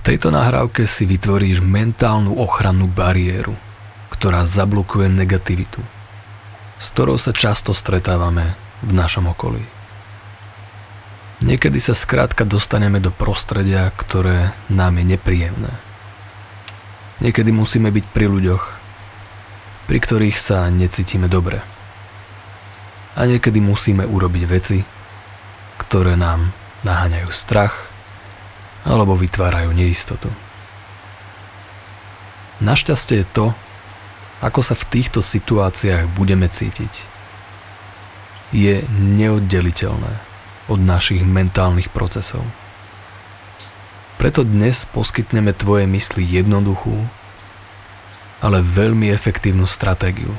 tejto nahrávke si vytvoríš mentálnu ochrannú bariéru, ktorá zablokuje negativitu, s ktorou sa často stretávame v našom okolí. Niekedy sa skrátka dostaneme do prostredia, ktoré nám je nepríjemné. Niekedy musíme byť pri ľuďoch, pri ktorých sa necítime dobre. A niekedy musíme urobiť veci, ktoré nám naháňajú strach alebo vytvárajú neistotu. Našťastie to, ako sa v týchto situáciách budeme cítiť, je neoddeliteľné od našich mentálnych procesov. Preto dnes poskytneme tvojej mysli jednoduchú, ale veľmi efektívnu stratégiu,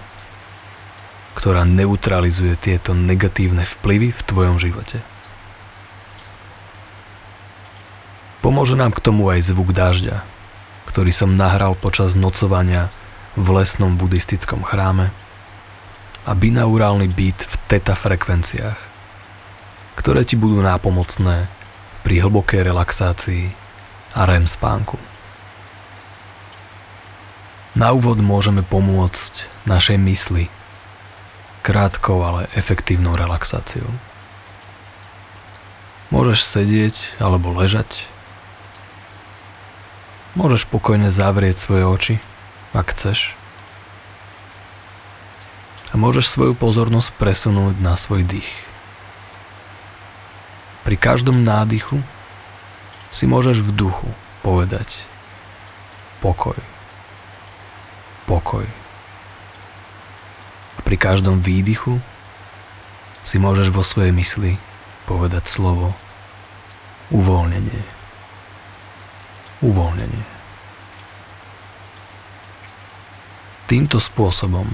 ktorá neutralizuje tieto negatívne vplyvy v tvojom živote. Pomôže nám k tomu aj zvuk dažďa, ktorý som nahral počas nocovania v lesnom buddhistickom chráme, a binaurálny beat v theta frekvenciách, ktoré ti budú nápomocné pri hlbokej relaxácii a REM spánku. Na úvod môžeme pomôcť našej mysli krátkou, ale efektívnou relaxáciou. Môžeš sedieť alebo ležať. Môžeš pokojne zavrieť svoje oči, ak chceš. A môžeš svoju pozornosť presunúť na svoj dých. Pri každom nádychu si môžeš v duchu povedať pokoj, pokoj. A pri každom výdychu si môžeš vo svojej mysli povedať slovo uvoľnenie. Uvoľnenie. Týmto spôsobom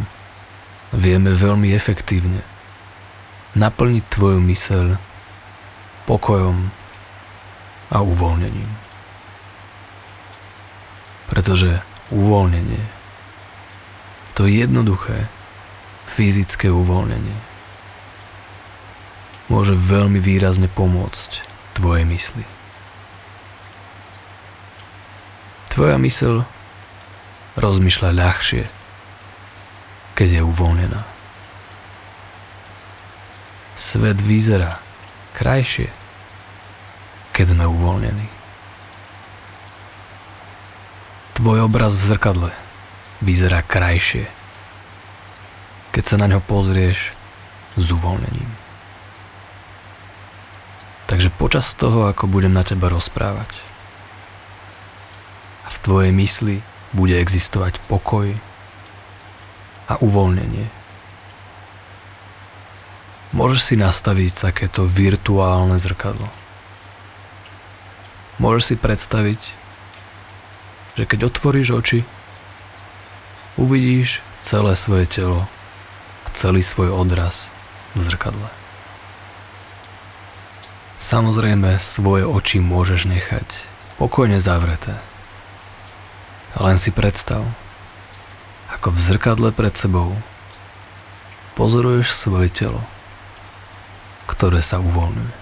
vieme veľmi efektívne naplniť tvoju myseľ pokojom a uvoľnením. Pretože uvoľnenie, to jednoduché fyzické uvoľnenie, môže veľmi výrazne pomôcť tvojej mysli. Tvoja myseľ rozmýšľa ľahšie, keď je uvoľnená. Svet vyzerá krajšie, keď sme uvoľnení. Tvoj obraz v zrkadle vyzerá krajšie, keď sa na ňo pozrieš s uvoľnením. Takže počas toho, ako budem na teba rozprávať, v tvojej mysli bude existovať pokoj a uvoľnenie. Môžeš si nastaviť takéto virtuálne zrkadlo. Môžeš si predstaviť, že keď otvoríš oči, uvidíš celé svoje telo a celý svoj odraz v zrkadle. Samozrejme, svoje oči môžeš nechať pokojne zavreté. Len si predstav, ako v zrkadle pred sebou pozoruješ svoje telo, ktoré sa uvoľňuje.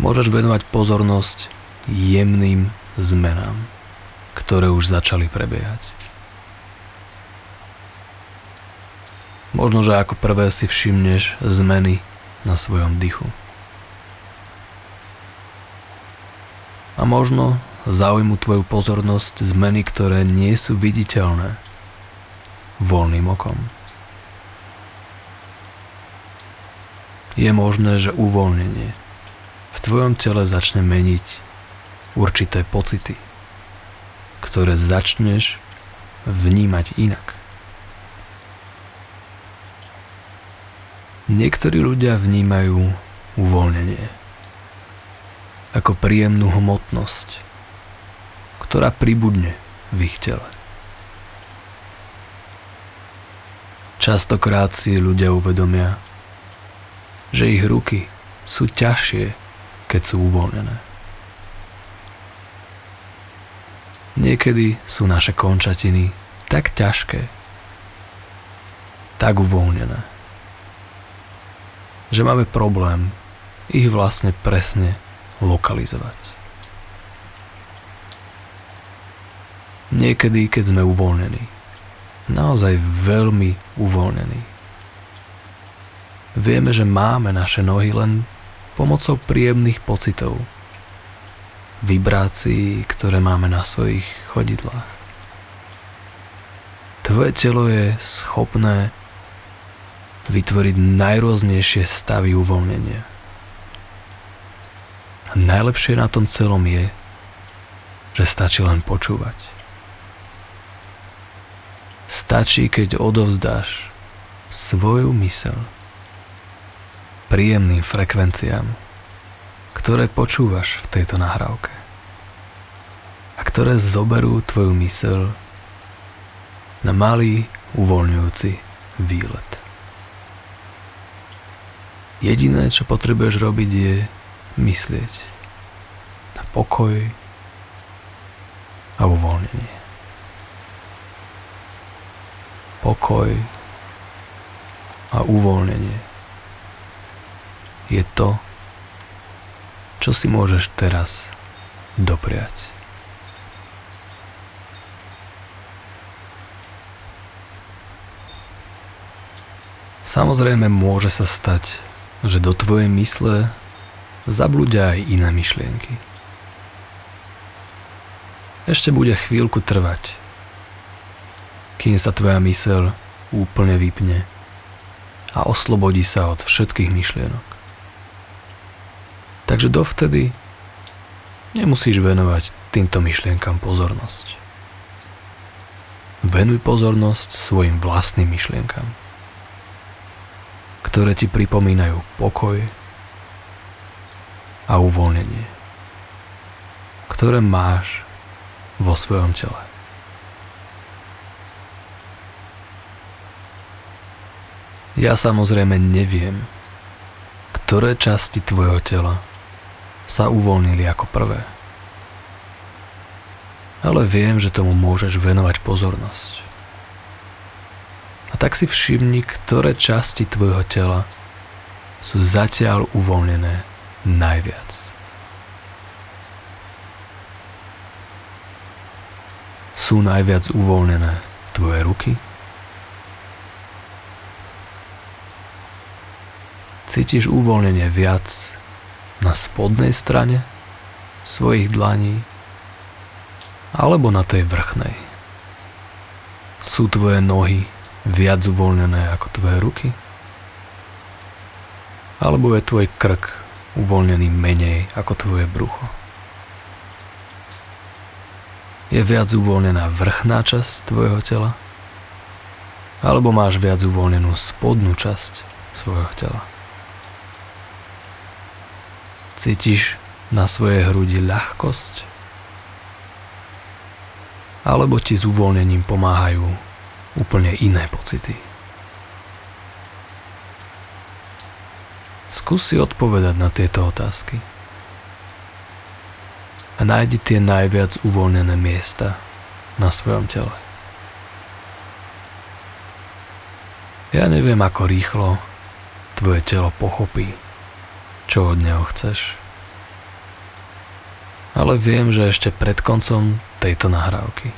Môžeš venovať pozornosť jemným zmenám, ktoré už začali prebiehať. Možno, že ako prvé si všimneš zmeny na svojom dychu. A možno zaujmu tvoju pozornosť zmeny, ktoré nie sú viditeľné voľným okom. Je možné, že uvoľnenie v tvojom tele začne meniť určité pocity, ktoré začneš vnímať inak. Niektorí ľudia vnímajú uvoľnenie ako príjemnú hmotnosť, ktorá pribudne v ich tele. Častokrát si ľudia uvedomia, že ich ruky sú ťažšie, keď sú uvoľnené. Niekedy sú naše končatiny tak ťažké, tak uvoľnené, že máme problém ich vlastne presne lokalizovať. Niekedy, keď sme uvoľnení, naozaj veľmi uvoľnení, vieme, že máme naše nohy len pomocou príjemných pocitov, vibrácií, ktoré máme na svojich chodidlách. Tvoje telo je schopné vytvoriť najrôznejšie stavy uvoľnenia. A najlepšie na tom celom je, že stačí len počúvať. Stačí, keď odovzdáš svoju myseľ príjemným frekvenciám, ktoré počúvaš v tejto nahrávke a ktoré zoberú tvoju myseľ na malý uvoľňujúci výlet. Jediné, čo potrebuješ robiť, je myslieť na pokoj a uvoľnenie. Pokoj a uvoľnenie je to, čo si môžeš teraz dopriať. Samozrejme môže sa stať, že do tvojej mysle zabľúdia aj iné myšlienky. Ešte bude chvíľku trvať, kým sa tvoja myseľ úplne vypne a oslobodí sa od všetkých myšlienok. Takže dovtedy nemusíš venovať týmto myšlienkam pozornosť. Venuj pozornosť svojim vlastným myšlienkam, ktoré ti pripomínajú pokoj a uvoľnenie, ktoré máš vo svojom tele. Ja samozrejme neviem, ktoré časti tvojho tela sa uvoľnili ako prvé. Ale viem, že tomu môžeš venovať pozornosť. A tak si všimni, ktoré časti tvojho tela sú zatiaľ uvoľnené najviac. Sú najviac uvoľnené tvoje ruky? Cítiš uvoľnenie viac na spodnej strane svojich dlaní alebo na tej vrchnej? Sú tvoje nohy viac uvoľnené ako tvoje ruky? Alebo je tvoj krk uvoľnený menej ako tvoje brucho? Je viac uvoľnená vrchná časť tvojho tela? Alebo máš viac uvoľnenú spodnú časť svojho tela? Cítiš na svojej hrudi ľahkosť? Alebo ti s uvoľnením pomáhajú úplne iné pocity? Skús si odpovedať na tieto otázky a nájdi tie najviac uvoľnené miesta na svojom tele. Ja neviem, ako rýchlo tvoje telo pochopí, čo od neho chceš. Ale viem, že ešte pred koncom tejto nahrávky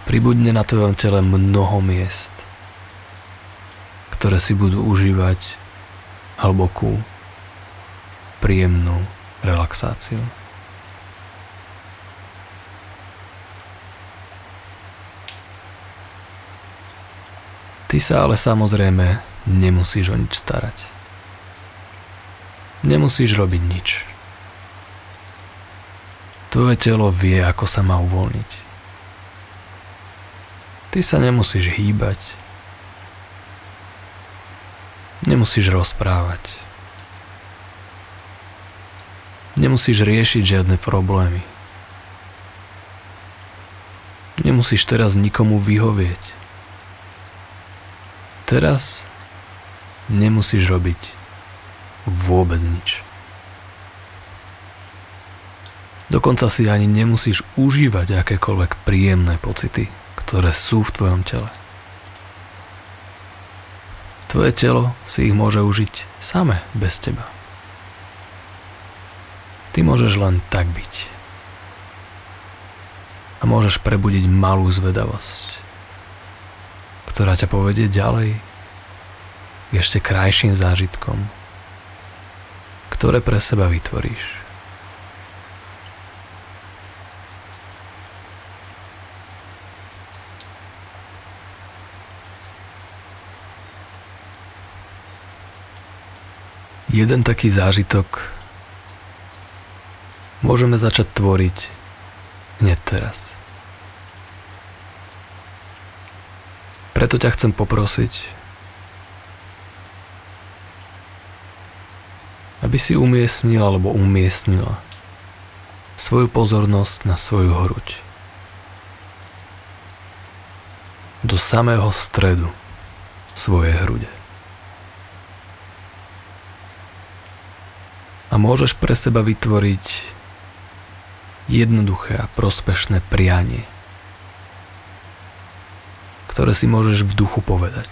pribudne na tvojom tele mnoho miest, ktoré si budú užívať hlbokú, príjemnú relaxáciu. Ty sa ale samozrejme nemusíš o nič starať. Nemusíš robiť nič. Tvoje telo vie, ako sa má uvoľniť. Ty sa nemusíš hýbať. Nemusíš rozprávať. Nemusíš riešiť žiadne problémy. Nemusíš teraz nikomu vyhovieť. Teraz nemusíš robiť vôbec nič. Dokonca si ani nemusíš užívať akékoľvek príjemné pocity, ktoré sú v tvojom tele. Tvoje telo si ich môže užiť same bez teba. Ty môžeš len tak byť. A môžeš prebudiť malú zvedavosť, ktorá ťa povedie ďalej k ešte krajším zážitkom, ktoré pre seba vytvoríš. Jeden taký zážitok môžeme začať tvoriť hneď teraz. Preto ťa chcem poprosiť, aby si umiestnil alebo umiestnila svoju pozornosť na svoju hruď. Do samého stredu svojej hrude. A môžeš pre seba vytvoriť jednoduché a prospešné prianie, ktoré si môžeš v duchu povedať.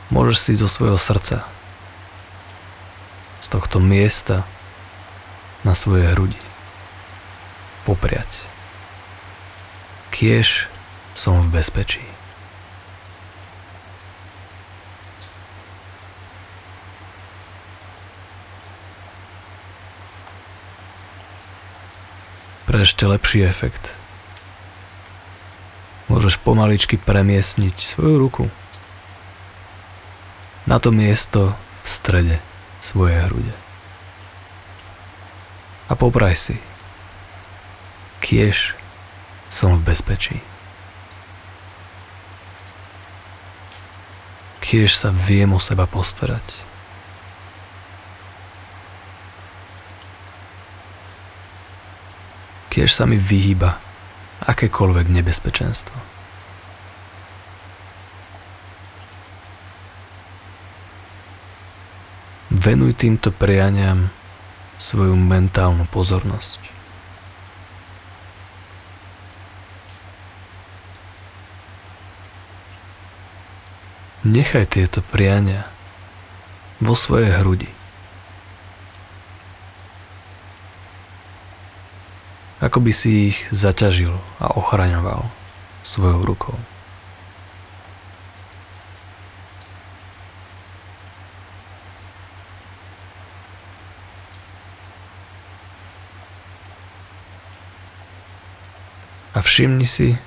Môžeš si zo svojho srdca, z tohto miesta na svojej hrudi popriať. Kiež som v bezpečí. Pre ešte lepší efekt môžeš pomaličky premiestniť svoju ruku na to miesto v strede svojej hrude. A popraj si, kiež som v bezpečí. Kiež sa viem o seba postarať. Kiež sa mi vyhýba akékoľvek nebezpečenstvo. Venuj týmto prianiam svoju mentálnu pozornosť. Nechaj tieto priania vo svojej hrudi. Ako by si ich zaťažil a ochraňoval svojou rukou. A všimni si,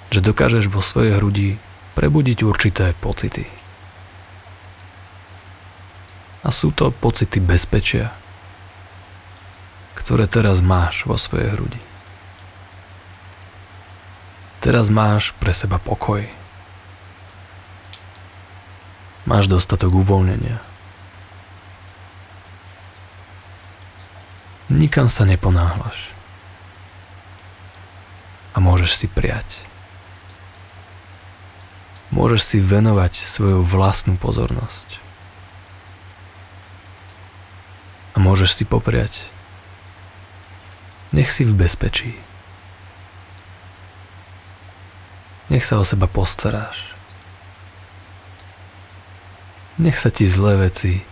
že dokážeš vo svojej hrudi prebudiť určité pocity. A sú to pocity bezpečia, ktoré teraz máš vo svojej hrudi. Teraz máš pre seba pokoj. Máš dostatok uvoľnenia. Nikam sa neponáhľaš. A môžeš si prijať. Môžeš si venovať svoju vlastnú pozornosť. A môžeš si popriať. Nech si v bezpečí. Nech sa o seba postaráš. Nech sa ti zlé veci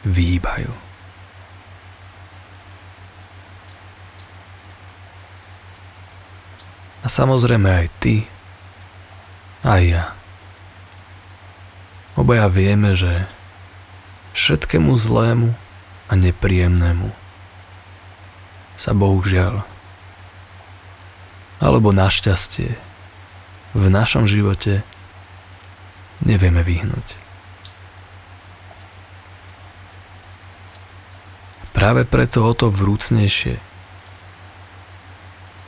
vyhýbajú. A samozrejme aj ty, aj ja. Obaja vieme, že všetkému zlému a nepríjemnému sa bohužiaľ, alebo našťastie, v našom živote nevieme vyhnúť. Práve preto o to vrúcnejšie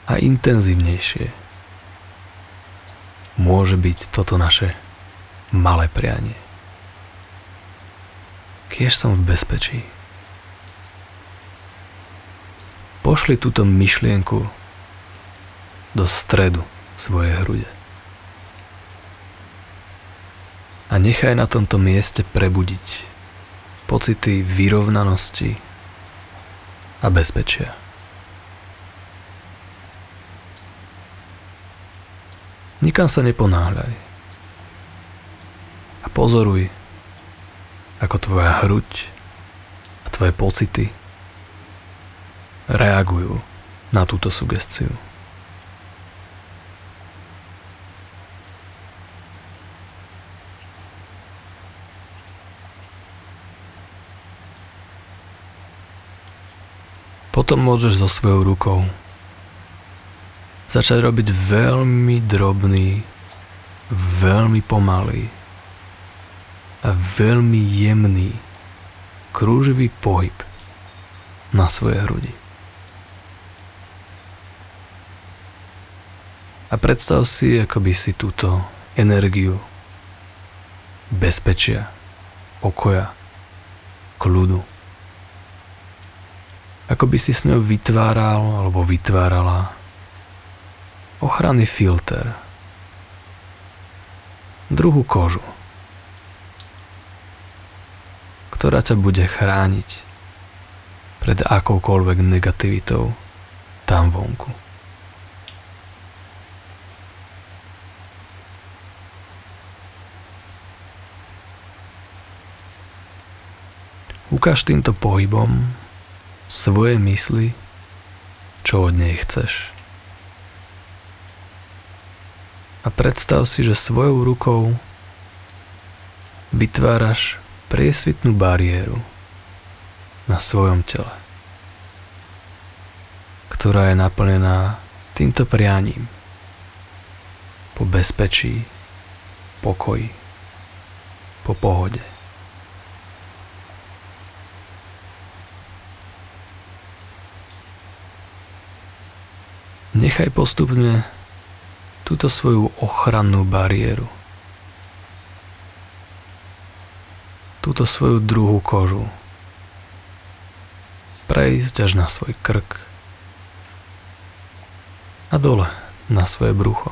a intenzívnejšie môže byť toto naše malé prianie. Kiež som v bezpečí. Pošli túto myšlienku do stredu svojej hrude. A nechaj na tomto mieste prebudiť pocity vyrovnanosti a bezpečia. Nikam sa neponáhľaj. A pozoruj, ako tvoja hruď a tvoje pocity reagujú na túto sugestiu. Potom môžeš so svojou rukou začať robiť veľmi drobný, veľmi pomalý a veľmi jemný krúživý pohyb na svojej hrudi. A predstav si, ako by si túto energiu bezpečia, pokoja, kľudu, ako by si s ňou vytváral alebo vytvárala ochranný filter, druhú kožu, ktorá ťa bude chrániť pred akoukoľvek negativitou tam vonku. Ukáž týmto pohybom svoje mysli, čo od nej chceš. A predstav si, že svojou rukou vytváraš priesvitnú bariéru na svojom tele, ktorá je naplnená týmto prianím po bezpečí, pokoji, po pohode. Nechaj postupne túto svoju ochrannú bariéru, túto svoju druhú kožu prejsť až na svoj krk a dole na svoje brucho.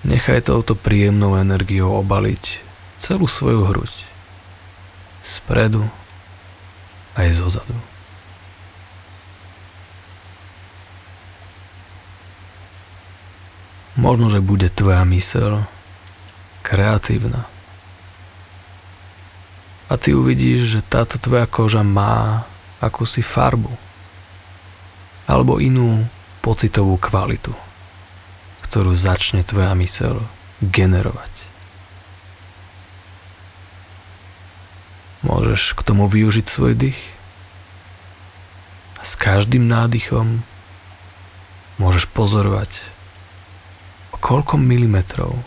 Nechaj touto príjemnou energiou obaliť celú svoju hruď, spredu aj zozadu. Možno, že bude tvoja myseľ kreatívna. A ty uvidíš, že táto tvoja koža má akúsi farbu alebo inú pocitovú kvalitu, ktorú začne tvoja myseľ generovať. Môžeš k tomu využiť svoj dých. A s každým nádychom môžeš pozorovať, koľko milimetrov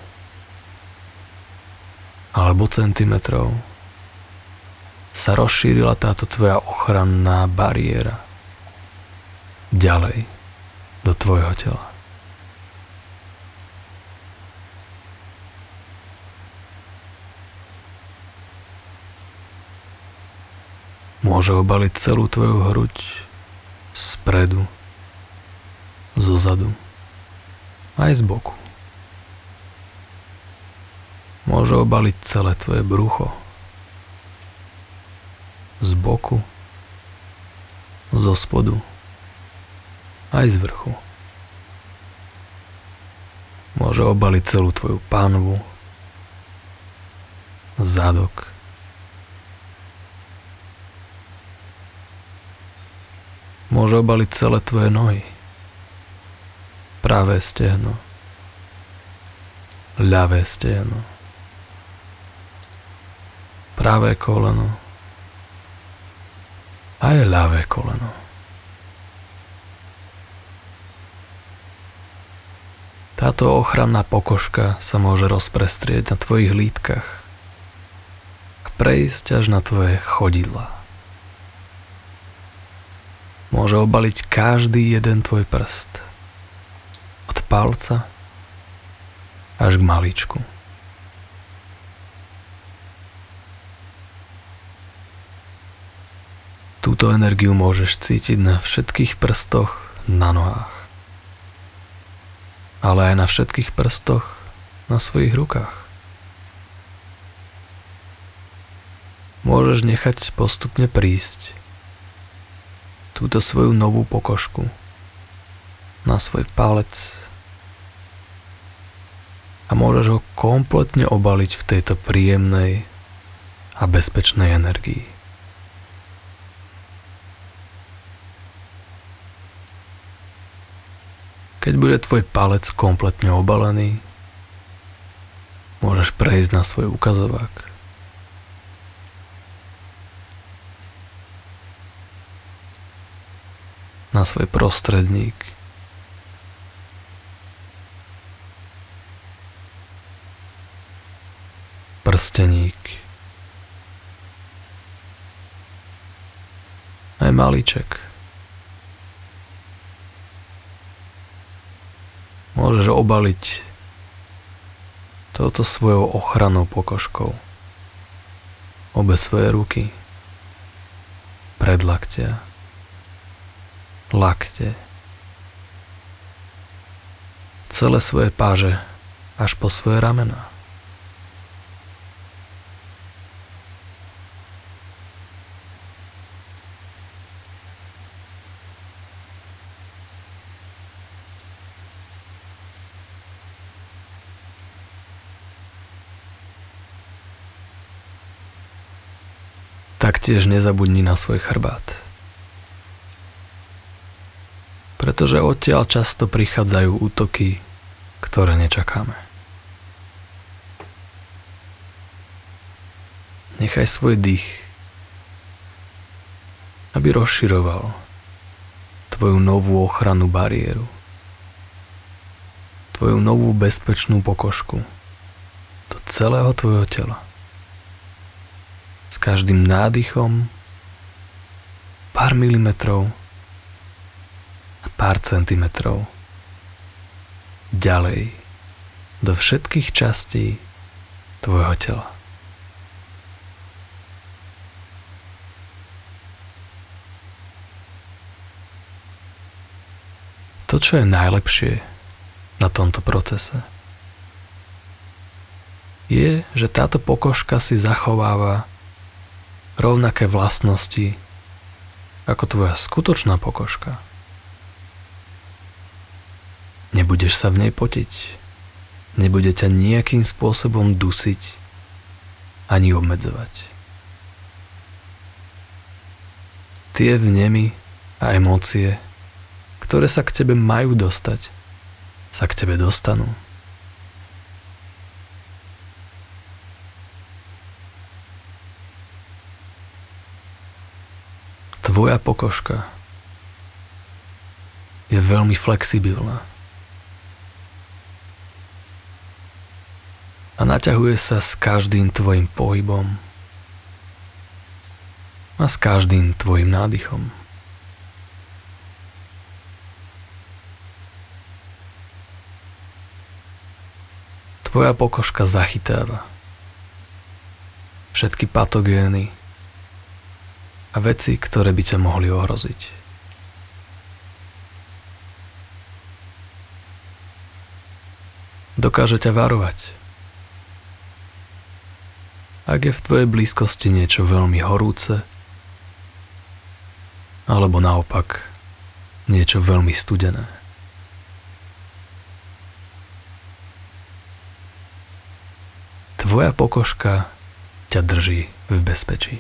alebo centimetrov sa rozšírila táto tvoja ochranná bariéra ďalej do tvojho tela. Môže obaliť celú tvoju hruď spredu, zozadu, aj z boku. Môže obaliť celé tvoje brucho z boku, zo spodu, aj z vrchu. Môže obaliť celú tvoju pánvu, zadok, môže obaliť celé tvoje nohy, pravé stehno, ľavé stehno, pravé koleno, aj ľavé koleno. Táto ochranná pokožka sa môže rozprestrieť na tvojich lítkach a prejsť až na tvoje chodidlá. Môže obaliť každý jeden tvoj prst, od palca až k malíčku. Túto energiu môžeš cítiť na všetkých prstoch na nohách, ale aj na všetkých prstoch na svojich rukách. Môžeš nechať postupne prísť túto svoju novú pokožku na svoj palec a môžeš ho kompletne obaliť v tejto príjemnej a bezpečnej energii. Keď bude tvoj palec kompletne obalený, môžeš prejsť na svoj ukazovák. Na svoj prostredník. Prsteník. Aj malíček. Môžeš obaliť touto svojou ochrannou pokožkou obe svoje ruky, predlaktia, lakte, celé svoje páže až po svoje ramená. Taktiež nezabudni na svoj chrbát. Pretože odtiaľ často prichádzajú útoky, ktoré nečakáme. Nechaj svoj dých, aby rozširoval tvoju novú ochrannú bariéru, tvoju novú bezpečnú pokožku do celého tvojho tela. S každým nádychom pár milimetrov a pár centimetrov ďalej do všetkých častí tvojho tela. To, čo je najlepšie na tomto procese, je, že táto pokožka si zachováva rovnaké vlastnosti ako tvoja skutočná pokožka. Nebudeš sa v nej potiť. Nebude ťa nejakým spôsobom dusiť ani obmedzovať. Tie vnemy a emócie, ktoré sa k tebe majú dostať, sa k tebe dostanú. Tvoja pokožka je veľmi flexibilná a naťahuje sa s každým tvojim pohybom a s každým tvojim nádychom. Tvoja pokožka zachytáva všetky patogény a veci, ktoré by ťa mohli ohroziť. Dokáže ťa varovať. Ak je v tvojej blízkosti niečo veľmi horúce, alebo naopak niečo veľmi studené. Tvoja pokožka ťa drží v bezpečí.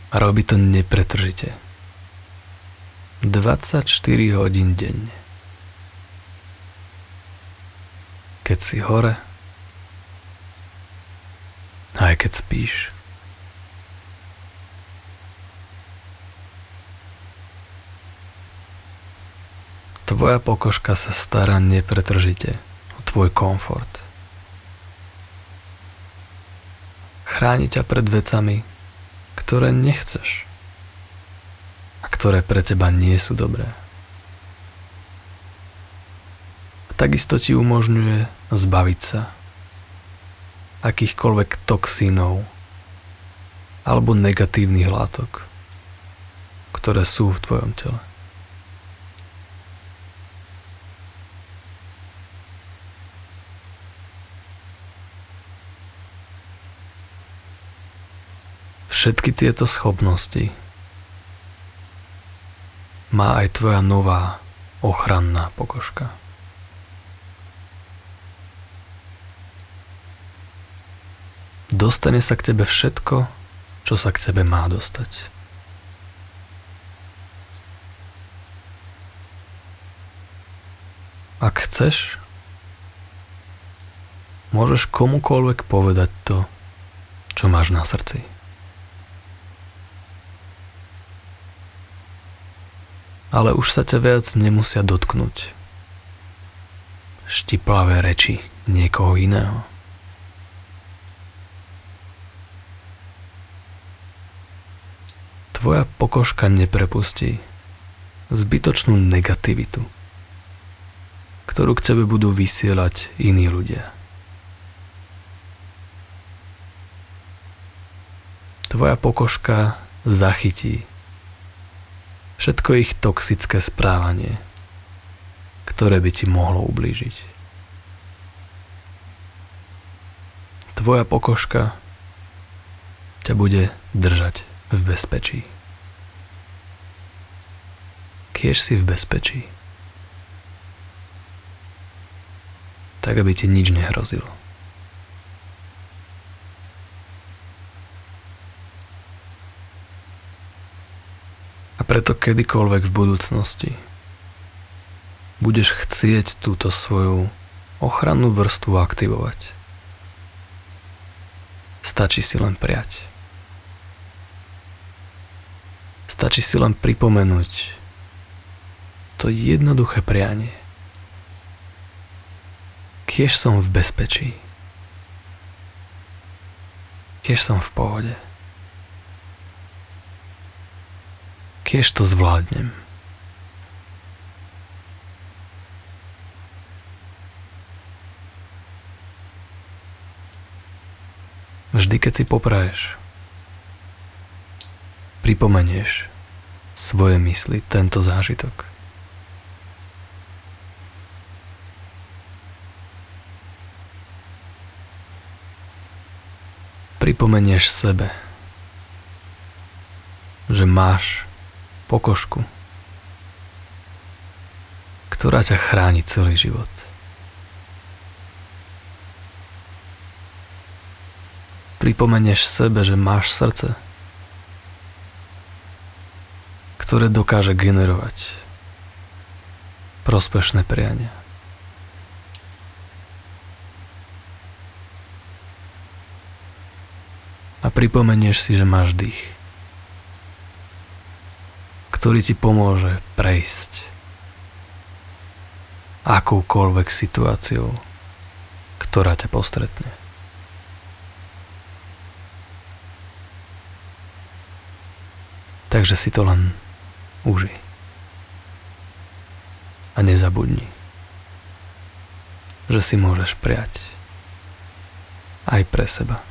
A robí to nepretržite. 24 hodín denne. Keď si hore, aj keď spíš. Tvoja pokožka sa stará nepretržite o tvoj komfort. Chráni ťa pred vecami, ktoré nechceš a ktoré pre teba nie sú dobré. A takisto ti umožňuje zbaviť sa akýchkoľvek toxínov alebo negatívnych látok, ktoré sú v tvojom tele. Všetky tieto schopnosti má aj tvoja nová ochranná pokožka. dostane sa k tebe všetko, čo sa k tebe má dostať. Ak chceš, môžeš komukoľvek povedať to, čo máš na srdci. Ale už sa ťa viac nemusia dotknúť štiplavé reči niekoho iného. Tvoja pokožka neprepustí zbytočnú negativitu, ktorú k tebe budú vysielať iní ľudia. Tvoja pokožka zachytí všetko ich toxické správanie, ktoré by ti mohlo ublížiť. Tvoja pokožka ťa bude držať v bezpečí. Kiež si v bezpečí, tak aby ti nič nehrozilo. A preto kedykoľvek v budúcnosti budeš chcieť túto svoju ochrannú vrstvu aktivovať, stačí si len prijať. Stačí si len pripomenúť to jednoduché prianie. Kiež som v bezpečí. Kiež som v pohode. Kiež to zvládnem. Vždy, keď si popraješ, pripomenieš svoje mysli tento zážitok. Pripomenieš sebe, že máš pokožku, ktorá ťa chráni celý život. Pripomenieš sebe, že máš srdce, ktoré dokáže generovať prospešné priania. A pripomenieš si, že máš dých, ktorý ti pomôže prejsť akúkoľvek situáciou, ktorá ťa postretne. Takže si to len užij. A nezabudni, že si môžeš prijať aj pre seba.